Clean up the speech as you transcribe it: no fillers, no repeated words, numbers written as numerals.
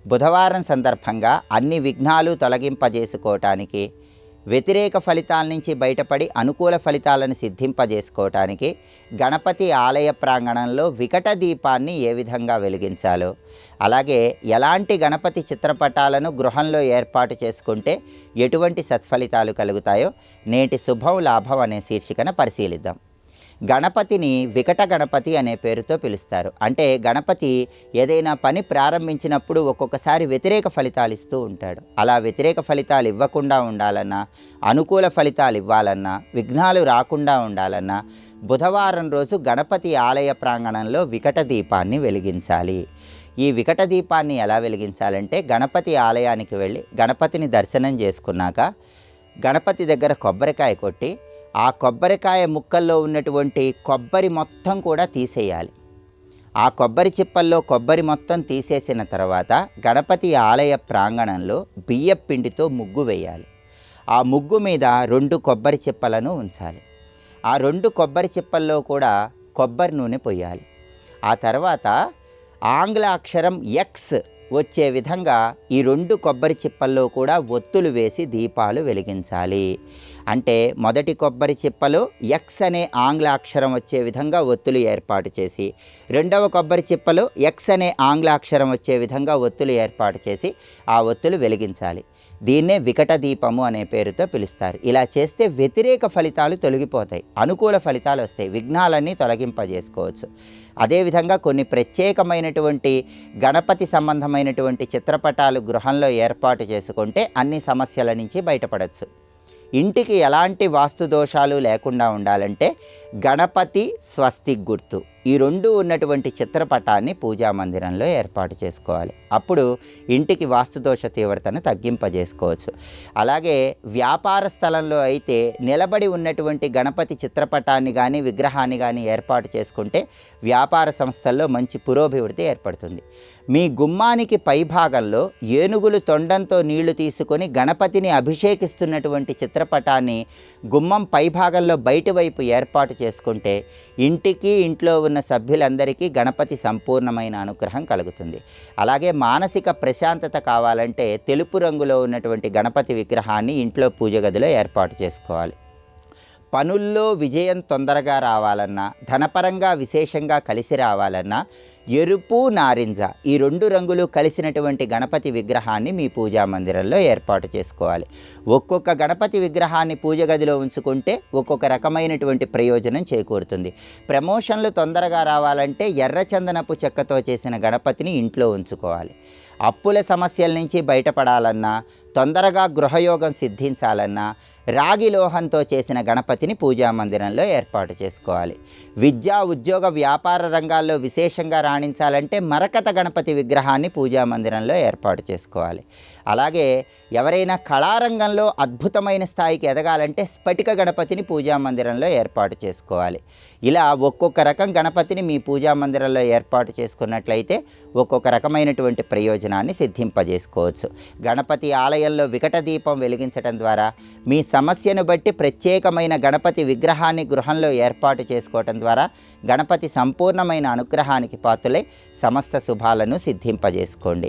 బుధవారం సందర్భంగా అన్ని విఘ్నాలు తొలగింపజేసుకోవటానికి, వ్యతిరేక ఫలితాల నుంచి బయటపడి అనుకూల ఫలితాలను సిద్ధింపజేసుకోవటానికి గణపతి ఆలయ ప్రాంగణంలో వికట దీపాన్ని ఏ విధంగా వెలిగించాలో, అలాగే ఎలాంటి గణపతి చిత్రపటాలను గృహంలో ఏర్పాటు చేసుకుంటే ఎటువంటి సత్ఫలితాలు కలుగుతాయో నేటి శుభం లాభం అనే శీర్షికన పరిశీలిద్దాం. గణపతిని వికట గణపతి అనే పేరుతో పిలుస్తారు. అంటే గణపతి ఏదైనా పని ప్రారంభించినప్పుడు ఒక్కొక్కసారి వ్యతిరేక ఫలితాలు ఇస్తూ ఉంటాడు. అలా వ్యతిరేక ఫలితాలు ఇవ్వకుండా ఉండాలన్నా, అనుకూల ఫలితాలు ఇవ్వాలన్నా, విఘ్నాలు రాకుండా ఉండాలన్నా బుధవారం రోజు గణపతి ఆలయ ప్రాంగణంలో వికట దీపాన్ని వెలిగించాలి. ఈ వికట దీపాన్ని ఎలా వెలిగించాలంటే, గణపతి ఆలయానికి వెళ్ళి గణపతిని దర్శనం చేసుకున్నాక గణపతి దగ్గర కొబ్బరికాయ కొట్టి ఆ కొబ్బరికాయ ముక్కల్లో ఉన్నటువంటి కొబ్బరి మొత్తం కూడా తీసేయాలి. ఆ కొబ్బరి చిప్పల్లో కొబ్బరి మొత్తం తీసేసిన తర్వాత గణపతి ఆలయ ప్రాంగణంలో బియ్యం పిండితో ముగ్గు వేయాలి. ఆ ముగ్గు మీద 2 కొబ్బరి చిప్పలను ఉంచాలి. ఆ 2 కొబ్బరి చిప్పల్లో కూడా కొబ్బరి నూనె పొయ్యాలి. ఆ తర్వాత ఆంగ్ల అక్షరం ఎక్స్ వచ్చే విధంగా ఈ 2 కొబ్బరి చిప్పల్లో కూడా ఒత్తులు వేసి దీపాలు వెలిగించాలి. అంటే మొదటి కొబ్బరి చిప్పలో ఎక్స్ అనే ఆంగ్ల అక్షరం వచ్చే విధంగా ఒత్తులు ఏర్పాటు చేసి, రెండవ కొబ్బరి చిప్పలో ఎక్స్ అనే ఆంగ్ల అక్షరం వచ్చే విధంగా ఒత్తులు ఏర్పాటు చేసి ఆ ఒత్తులు వెలిగించాలి. దీన్నే వికట దీపము అనే పేరుతో పిలుస్తారు. ఇలా చేస్తే వ్యతిరేక ఫలితాలు తొలగిపోతాయి, అనుకూల ఫలితాలు వస్తాయి, విఘ్నాలన్నీ తొలగింపజేసుకోవచ్చు. అదేవిధంగా కొన్ని ప్రత్యేకమైనటువంటి గణపతి సంబంధమైనటువంటి చిత్రపటాలు గృహంలో ఏర్పాటు చేసుకుంటే అన్ని సమస్యల నుంచి బయటపడవచ్చు. ఇంటికి ఎలాంటి వాస్తు దోషాలు లేకుండా ఉండాలంటే గణపతి స్వస్తిక్ గుర్తు ఈ 2 ఉన్నటువంటి చిత్రపటాన్ని పూజా మందిరంలో ఏర్పాటు చేసుకోవాలి. అప్పుడు ఇంటికి వాస్తుదోష తీవ్రతను తగ్గింపజేసుకోవచ్చు. అలాగే వ్యాపార స్థలంలో అయితే నిలబడి ఉన్నటువంటి గణపతి చిత్రపటాన్ని కానీ విగ్రహాన్ని కానీ ఏర్పాటు చేసుకుంటే వ్యాపార సంస్థల్లో మంచి పురోభివృద్ధి ఏర్పడుతుంది. మీ గుమ్మానికి పైభాగంలో ఏనుగులు తొండంతో నీళ్లు తీసుకొని గణపతిని అభిషేకిస్తున్నటువంటి చిత్రపటాన్ని గుమ్మం పైభాగంలో బయటి వైపు ఏర్పాటు చేసుకుంటే ఇంటికి ఇంట్లో ఉన్న సభ్యులందరికీ గణపతి సంపూర్ణమైన అనుగ్రహం కలుగుతుంది. అలాగే మానసిక ప్రశాంతత కావాలంటే తెలుపు రంగులో ఉన్నటువంటి గణపతి విగ్రహాన్ని ఇంట్లో పూజ గదిలో ఏర్పాటు చేసుకోవాలి. పనుల్లో విజయం తొందరగా రావాలన్నా, ధనపరంగా విశేషంగా కలిసి రావాలన్నా ఎరుపు నారింజ ఈ 2 రంగులు కలిసినటువంటి గణపతి విగ్రహాన్ని మీ పూజా మందిరంలో ఏర్పాటు చేసుకోవాలి. ఒక్కొక్క గణపతి విగ్రహాన్ని పూజ గదిలో ఉంచుకుంటే ఒక్కొక్క రకమైనటువంటి ప్రయోజనం చేకూరుతుంది. ప్రమోషన్లు తొందరగా రావాలంటే ఎర్రచందనపు చెక్కతో చేసిన గణపతిని ఇంట్లో ఉంచుకోవాలి. అప్పుల సమస్యల నుంచి బయటపడాలన్నా, తొందరగా గృహయోగం సిద్ధించాలన్నా రాగి లోహంతో చేసిన గణపతిని పూజా మందిరంలో ఏర్పాటు చేసుకోవాలి. విద్యా ఉద్యోగ వ్యాపార రంగాల్లో విశేషంగా రాణించాలంటే మరకత గణపతి విగ్రహాన్ని పూజా మందిరంలో ఏర్పాటు చేసుకోవాలి. అలాగే ఎవరైనా కళారంగంలో అద్భుతమైన స్థాయికి ఎదగాలంటే స్ఫటిక గణపతిని పూజా మందిరంలో ఏర్పాటు చేసుకోవాలి. ఇలా ఒక్కొక్క రకం గణపతిని మీ పూజా మందిరంలో ఏర్పాటు చేసుకున్నట్లయితే ఒక్కొక్క రకమైనటువంటి ప్రయోజనాన్ని సిద్ధింపజేసుకోవచ్చు. గణపతి ఆలయంలో వికట దీపం వెలిగించడం ద్వారా మీ సమస్యను బట్టి ప్రత్యేకమైన గణపతి విగ్రహాన్ని గృహంలో ఏర్పాటు చేసుకోవటం ద్వారా గణపతి సంపూర్ణమైన అనుగ్రహానికి పాత్రులై సమస్త శుభాలను సిద్ధింపజేసుకోండి.